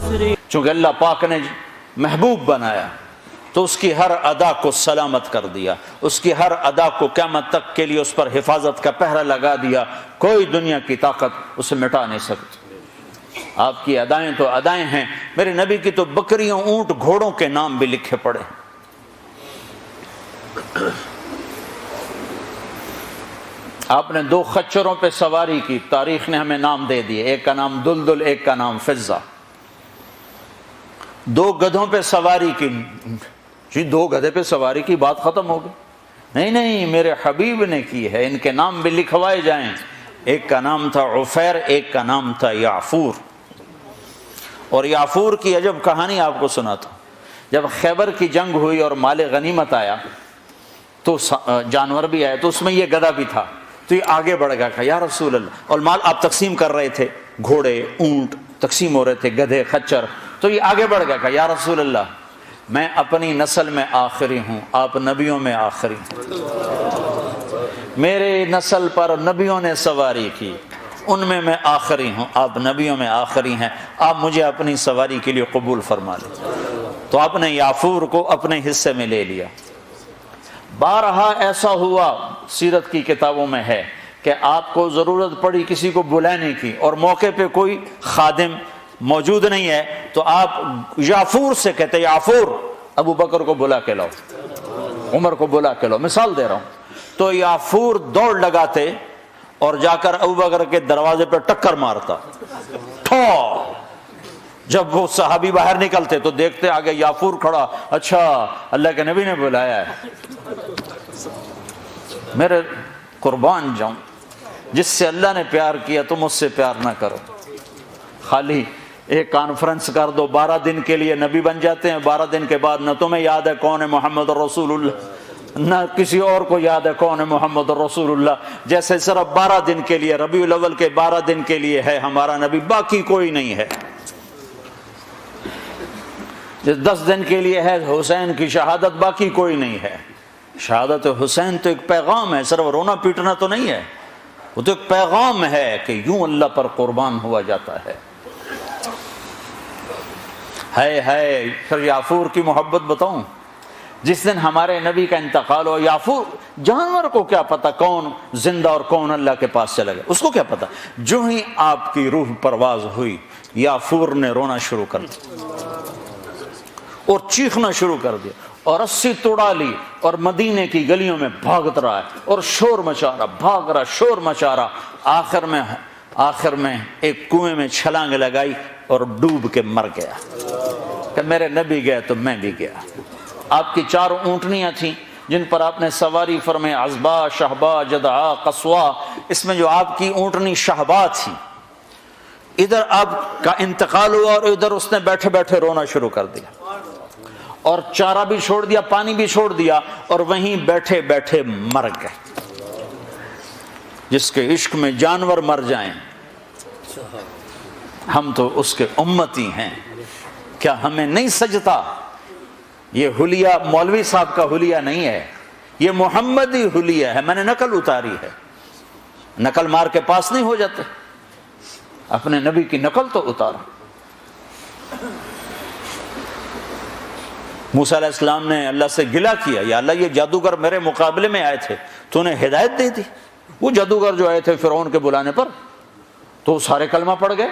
چونکہ اللہ پاک نے محبوب بنایا تو اس کی ہر ادا کو سلامت کر دیا، اس کی ہر ادا کو قیامت تک کے لیے اس پر حفاظت کا پہرا لگا دیا، کوئی دنیا کی طاقت اسے مٹا نہیں سکتی۔ آپ کی ادائیں تو ادائیں ہیں، میرے نبی کی تو بکریوں، اونٹ، گھوڑوں کے نام بھی لکھے پڑے ہیں۔ آپ نے 2 خچروں پہ سواری کی، تاریخ نے ہمیں نام دے دیے، ایک کا نام دلدل، ایک کا نام فضہ۔ 2 گدھوں پہ سواری کی، جی 2 گدھے پہ سواری کی بات ختم ہو گئی؟ نہیں، میرے حبیب نے کی ہے، ان کے نام بھی لکھوائے جائیں۔ ایک کا نام تھا عفیر، ایک کا نام تھا یعفور۔ اور یعفور کی عجب کہانی آپ کو سناتا ہوں۔ جب خیبر کی جنگ ہوئی اور مال غنیمت آیا تو جانور بھی آئے، تو اس میں یہ گدھا بھی تھا، تو یہ آگے بڑھ گیا کہ یا رسول اللہ، اور مال آپ تقسیم کر رہے تھے، گھوڑے، اونٹ تقسیم ہو رہے تھے، گدھے، خچر، تو یہ آگے بڑھ گیا کہ یا رسول اللہ، میں اپنی نسل میں آخری ہوں، آپ نبیوں میں آخری ہیں، میرے نسل پر نبیوں نے سواری کی، ان میں آخری ہوں، آپ نبیوں میں آخری ہیں، آپ مجھے اپنی سواری کے لیے قبول فرما لیں۔ تو آپ نے یعفور کو اپنے حصے میں لے لیا۔ بارہا ایسا ہوا، سیرت کی کتابوں میں ہے کہ آپ کو ضرورت پڑی کسی کو بلانے کی اور موقع پہ کوئی خادم موجود نہیں ہے، تو آپ یعفور سے کہتے یعفور ابو بکر کو بلا کے لاؤ، عمر کو بلا کے لاؤ، مثال دے رہا ہوں۔ تو یعفور دوڑ لگاتے اور جا کر ابو بکر کے دروازے پہ ٹکر مارتا، ٹھو۔ جب وہ صحابی باہر نکلتے تو دیکھتے آگے یعفور کھڑا، اچھا اللہ کے نبی نے بلایا ہے۔ میرے قربان جاؤں، جس سے اللہ نے پیار کیا تم اس سے پیار نہ کرو۔ خالی ایک کانفرنس کر دو، 12 دن کے لیے نبی بن جاتے ہیں، 12 دن کے بعد نہ تمہیں یاد ہے کون ہے محمد رسول اللہ، نہ کسی اور کو یاد ہے کون ہے محمد رسول اللہ۔ جیسے صرف 12 دن کے لیے، ربیع الاول کے 12 دن کے لیے ہے ہمارا نبی، باقی کوئی نہیں ہے۔ 10 دن کے لیے ہے حسین کی شہادت، باقی کوئی نہیں ہے۔ شہادت حسین تو ایک پیغام ہے، صرف رونا پیٹنا تو نہیں ہے، وہ تو ایک پیغام ہے کہ یوں اللہ پر قربان ہوا جاتا ہے۔ پھر یعفور کی محبت بتاؤں، جس دن ہمارے نبی کا انتقال ہو، یعفور جانور کو کیا پتا کون زندہ اور کون اللہ کے پاس چلا گیا، اس کو کیا پتا، جو ہی آپ کی روح پرواز ہوئی یعفور نے رونا شروع کر دیا اور چیخنا شروع کر دیا اور رسی توڑا لی اور مدینے کی گلیوں میں بھاگت رہا ہے اور شور مچا رہا، بھاگ رہا، شور مچا رہا۔ آخر میں ایک کنویں میں چھلانگ لگائی اور ڈوب کے مر گیا کہ میرے نبی گئے تو میں بھی گیا۔ آپ کی 4 اونٹنیاں تھیں جن پر آپ نے سواری فرمائے، عزبا، شہبا، جدعا، قصوا۔ اس میں جو آپ کی اونٹنی شہبا تھی، ادھر آپ کا انتقال ہوا اور ادھر اس نے بیٹھے بیٹھے رونا شروع کر دیا اور چارہ بھی چھوڑ دیا، پانی بھی چھوڑ دیا اور وہیں بیٹھے بیٹھے مر گئے۔ جس کے عشق میں جانور مر جائیں، ہم تو اس کے امتی ہیں، کیا ہمیں نہیں سجتا؟ یہ حلیہ مولوی صاحب کا حلیہ نہیں ہے، یہ محمدی حلیہ ہے، میں نے نقل اتاری ہے۔ نقل مار کے پاس نہیں ہو جاتے، اپنے نبی کی نقل تو اتارا۔ موسیٰ علیہ السلام نے اللہ سے گلہ کیا، یا اللہ یہ جادوگر میرے مقابلے میں آئے تھے، تو انہیں ہدایت دے دی۔ وہ جادوگر جو آئے تھے فرعون کے بلانے پر، تو سارے کلمہ پڑھ گئے۔